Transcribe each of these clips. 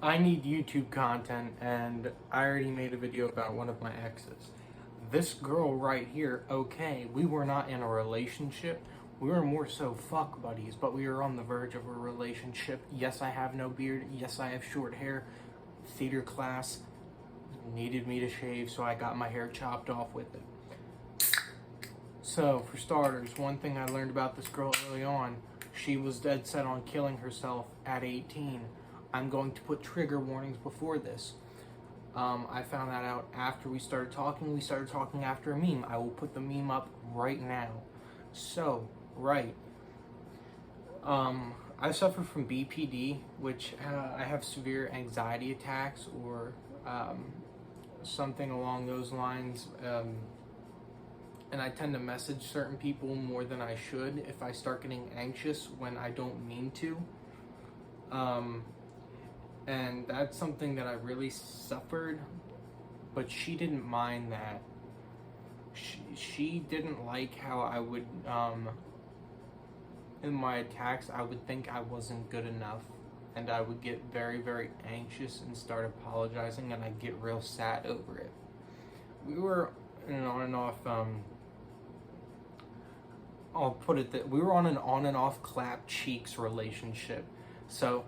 I need YouTube content, and I already made a video about one of my exes. This girl right here, okay, we were not in a relationship. We were more so fuck buddies, but we were on the verge of a relationship. Yes, I have no beard. Yes, I have short hair. Theater class needed me to shave, so I got my hair chopped off with it. So, for starters, one thing I learned about this girl early on, she was dead set on killing herself at 18. I'm going to put trigger warnings before this. I found that out after we started talking. We started talking after a meme. I will put the meme up right now. So, right. I suffer from BPD, which I have severe anxiety attacks or something along those lines. And I tend to message certain people more than I should if I start getting anxious when I don't mean to. And that's something that I really suffered, but she didn't mind that. She didn't like how I would, in my attacks, I would think I wasn't good enough, and I would get very, very anxious and start apologizing, and I'd get real sad over it. We were on and off, I'll put it that we were on and off clap cheeks relationship. So,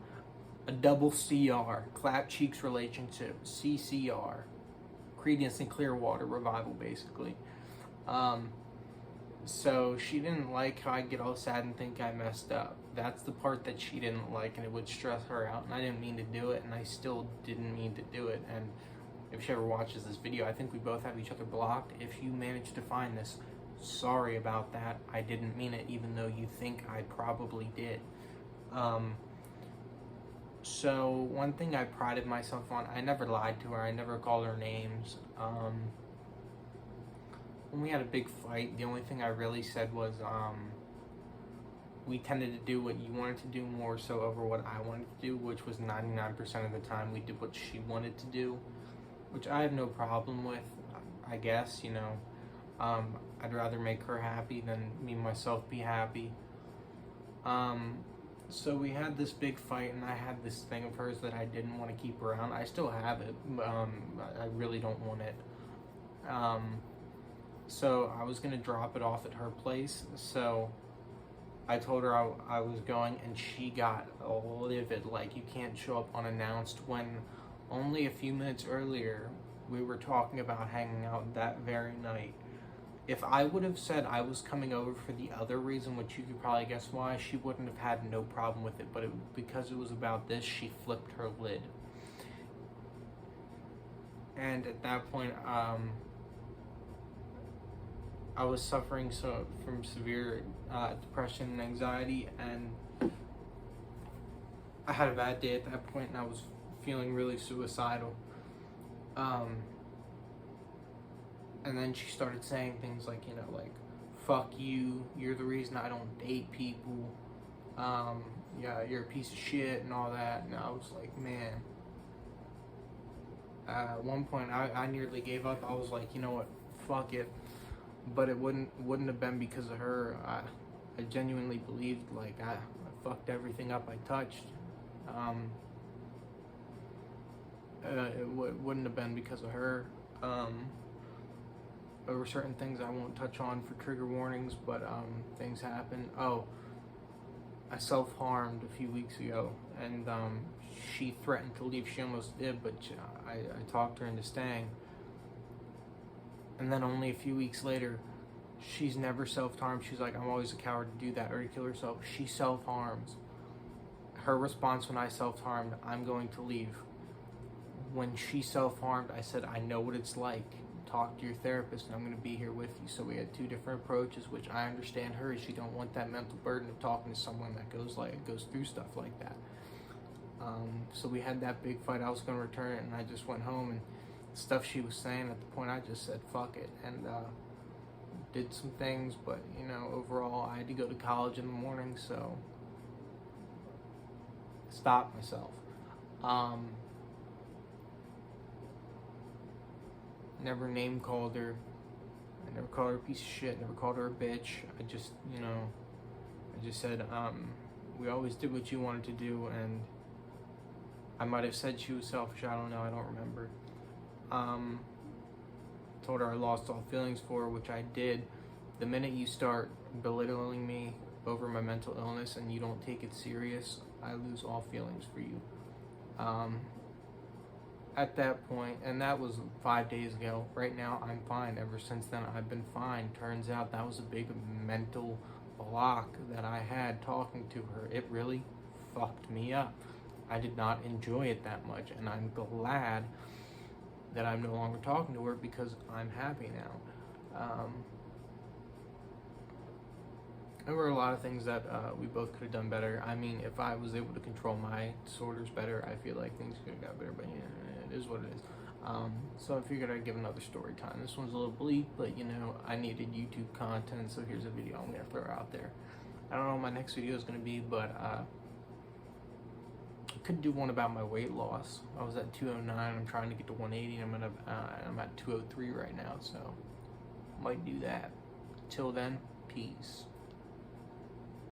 a double CR, clap cheeks relationship, CCR, Creedence and Clearwater Revival, basically. So she didn't like how I get all sad and think I messed up. That's the part that she didn't like, and it would stress her out. And I didn't mean to do it, and I still didn't mean to do it. And if she ever watches this video, I think we both have each other blocked. If you manage to find this, sorry about that. I didn't mean it, even though you think I probably did. So one thing I prided myself on, I never lied to her. I never called her names. When we had a big fight, the only thing I really said was we tended to do what you wanted to do more so over what I wanted to do, which was 99% of the time we did what she wanted to do, which I have no problem with, I guess, you know. I'd rather make her happy than me myself be happy. So we had this big fight, and I had this thing of hers that I didn't want to keep around. I still have it. I really don't want it. So I was gonna drop it off at her place. So I told her I was going, and she got livid, like you can't show up unannounced, when only a few minutes earlier we were talking about hanging out that very night. If I would have said I was coming over for the other reason, which you could probably guess why, she wouldn't have had no problem with it. But because it was about this, she flipped her lid. And at that point, I was suffering from severe depression and anxiety, and I had a bad day at that point, and I was feeling really suicidal. And then she started saying things like, you know, like, fuck you, you're the reason I don't date people, yeah, you're a piece of shit, and all that. And I was like, man. At one point, I nearly gave up. I was like, you know what, fuck it. But it wouldn't have been because of her. I genuinely believed, like, I fucked everything up I touched. It wouldn't have been because of her. There were certain things I won't touch on for trigger warnings, but things happen. Oh, I self-harmed a few weeks ago, and she threatened to leave. She almost did, but I talked her into staying. And then only a few weeks later, she's never self-harmed. She's like, I'm always a coward to do that or to kill herself. She self-harms. Her response when I self-harmed, I'm going to leave. When she self-harmed, I said, I know what it's like. Talk to your therapist, and I'm going to be here with you. So we had two different approaches, which I understand her. She don't want that mental burden of talking to someone that goes through stuff like that. So we had that big fight. I was going to return it, and I just went home, and stuff she was saying at the point, I just said fuck it, and did some things. But you know, overall, I had to go to college in the morning, so I stopped myself. Never name called her. I never called her a piece of shit. Never called her a bitch. I just, you know, I just said, we always did what you wanted to do, and I might have said she was selfish. I don't know. I don't remember. Um, Told her I lost all feelings for her, which I did. The minute you start belittling me over my mental illness and you don't take it serious, I lose all feelings for you. At that point, and that was 5 days ago. Right now, I'm fine. Ever since then, I've been fine. Turns out that was a big mental block that I had talking to her. It really fucked me up. I did not enjoy it that much, and I'm glad that I'm no longer talking to her because I'm happy now. There were a lot of things that we both could have done better. I mean, if I was able to control my disorders better, I feel like things could have got better, but it is what it is. So I figured I'd give another story time. This one's a little bleak, but I needed YouTube content, so here's a video I'm going to throw out there. I don't know what my next video is going to be, but I could do one about my weight loss. I was at 209, I'm trying to get to 180, and I'm at 203 right now, so might do that. Till then, peace.